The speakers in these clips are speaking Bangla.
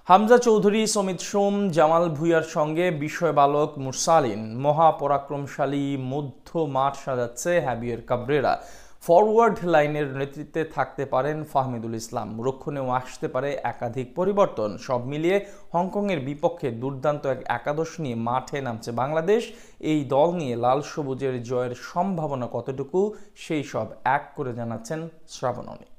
হামজা চৌধুরী, সমিত সোম, জামাল ভুঁইয়ার সঙ্গে বিস্ময়বালক মুরসালিন। মহাপরাক্রমশালী মধ্য মাঠ সাজাচ্ছে হ্যাবিয়ের কাবরেরা। ফরওয়ার্ড লাইনের নেতৃত্বে থাকতে পারেন ফাহমিদুল ইসলাম। রক্ষণেও আসতে পারে একাধিক পরিবর্তন। সব মিলিয়ে হংকংয়ের বিপক্ষে দুর্দান্ত এক একাদশ নিয়ে মাঠে নামছে বাংলাদেশ। এই দল নিয়ে লাল সবুজের জয়ের সম্ভাবনা কতটুকু, সেই সব এক করে জানাচ্ছেন শ্রাবণ অনিক।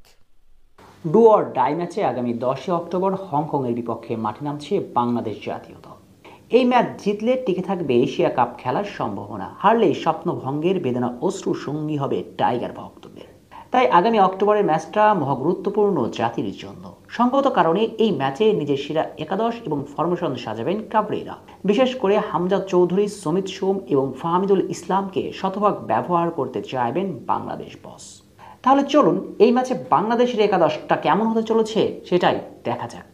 ডু অর ডাই ম্যাচে আগামী 10 অক্টোবর হংকংয়ের বিপক্ষে মাঠে নামছে বাংলাদেশ জাতীয় দল। এই ম্যাচ জিতলে টিকে থাকবে এশিয়া কাপ খেলার সম্ভাবনা, হারলে স্বপ্নভঙ্গের বেদনা অশ্রু সঙ্গী হবে টাইগার ভক্তদের। তাই আগামী অক্টোবরের ম্যাচটা মহাগুরুত্বপূর্ণ জাতির জন্য। সঙ্গত কারণে এই ম্যাচে নিজের সেরা একাদশ এবং ফরমেশন সাজাবেন কাবরেরা। বিশেষ করে হামজা চৌধুরী, সমিত সোম এবং ফাহমিদুল ইসলামকে শতভাগ ব্যবহার করতে চাইবেন বাংলাদেশ বস। তাহলে চলুন এই ম্যাচে বাংলাদেশের একাদশটা কেমন হতে চলেছে সেটাই দেখা যাক।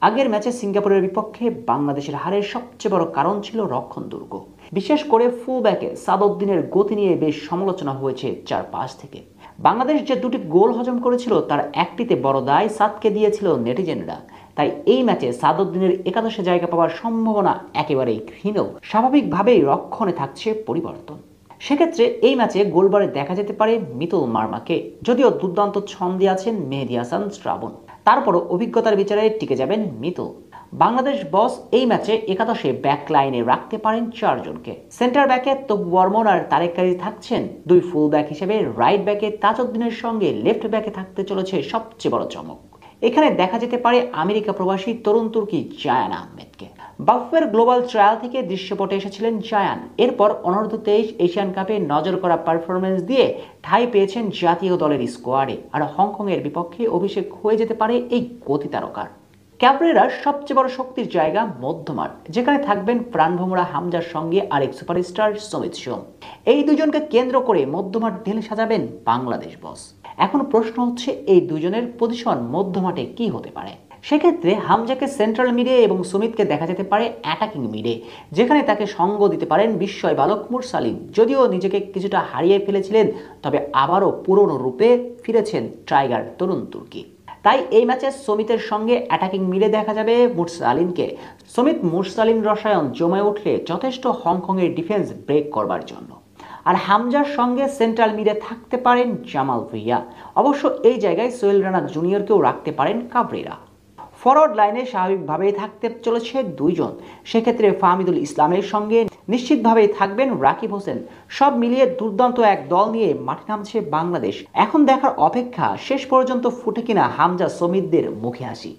আগের ম্যাচে সিঙ্গাপুরের বিপক্ষে বাংলাদেশের হারের সবচেয়ে বড় কারণ ছিল রক্ষণ দুর্গ। বিশেষ করে ফুল ব্যাকে সাদউদ্দিনের গতি নিয়ে বেশ সমালোচনা হয়েছে চারপাশ থেকে। বাংলাদেশ যে দুটি গোল হজম করেছিল তার একটিতে বড় দায় সাদকে দিয়েছিল নেটিজেনরা। তাই এই ম্যাচে সাদউদ্দিনের একাদশে জায়গা পাওয়ার সম্ভাবনা একেবারেই ক্ষীণ। স্বাভাবিকভাবেই রক্ষণে থাকছে পরিবর্তন। সেক্ষেত্রে এই ম্যাচে গোলবারে দেখা যেতে পারে মিতুল মার্মাকে, যদিও দুর্দান্ত ছন্দে আছেন মেহেদী হাসান শ্রাবণ। তারপরও অভিজ্ঞতার বিচারে টিকে যাবেন মিতুল। বাংলাদেশ বস এই ম্যাচে একাদশে ব্যাক লাইনে রাখতে পারেন 4 জনকে। সেন্টার ব্যাকে তবু বর্মন আর তারেক কাজী থাকছেন। দুই ফুল ব্যাক হিসেবে রাইট ব্যাকে তাজউদ্দিনের সঙ্গে লেফট ব্যাকে থাকতে চলেছে সবচেয়ে বড় চমক। এখানে দেখা যেতে পারে আমেরিকা প্রবাসী তরুণ তুর্কি জায়ান আহমেদকে। বাফের গ্লোবাল ট্রায়াল থেকে দৃশ্যপটে এসেছিলেন জায়ান। এরপর অনূর্ধ্ব 23 এশিয়ান কাপে নজর করা পারফরমেন্স দিয়ে ঠাঁই পেয়েছেন জাতীয় দলের স্কোয়াডে। আর হংকংয়ের বিপক্ষে অভিষেক হয়ে যেতে পারে এই গতি তারকার। ক্যাবরেরার সবচেয়ে বড় শক্তির জায়গা মধ্যমাঠ, যেখানে থাকবেন প্রাণভোমরা হামজার সঙ্গে আরেক সুপারস্টার সমিত সোম। এই দুজনকে কেন্দ্র করে মধ্যমাঠ ঢেলে সাজাবেন বাংলাদেশ বস। এখন প্রশ্ন হচ্ছে এই দুজনের পজিশন মধ্যমাঠে কি হতে পারে। সেক্ষেত্রে হামজাকে সেন্ট্রাল মিডে এবং সুমিতকে দেখা যেতে পারে অ্যাটাকিং মিডে, যেখানে তাকে সঙ্গ দিতে পারেন বিস্ময় বালক মুরসালিন। যদিও নিজেকে কিছুটা হারিয়ে ফেলেছিলেন, তবে আবারও পুরনো রূপে ফিরেছেন টাইগার তরুণ তুর্কি। তাই এই ম্যাচে সমিতের সঙ্গে অ্যাটাকিং মিডে দেখা যাবে মুরসালিনকে। সমিত মুরসালিন রসায়ন জমে উঠলে যথেষ্ট হংকংয়ের ডিফেন্স ব্রেক করবার জন্য। আর হামজার সঙ্গে সেন্ট্রাল মিডে থাকতে পারেন জামাল ভুঁইয়া। অবশ্য এই জায়গায় সোহেল রানা জুনিয়রকেও রাখতে পারেন কাবরেরা। ফরওয়ার্ড লাইনে স্বাভাবিকভাবেই থাকতে চলেছে 2 জন। সেক্ষেত্রে ফাহমিদুল ইসলামের সঙ্গে নিশ্চিতভাবেই থাকবেন রাকিব হোসেন। সব মিলিয়ে দুর্দান্ত এক দল নিয়ে মাঠে নামছে বাংলাদেশ। এখন দেখার অপেক্ষা শেষ পর্যন্ত ফুটে কিনা হামজা সমিতদের মুখে হাসি।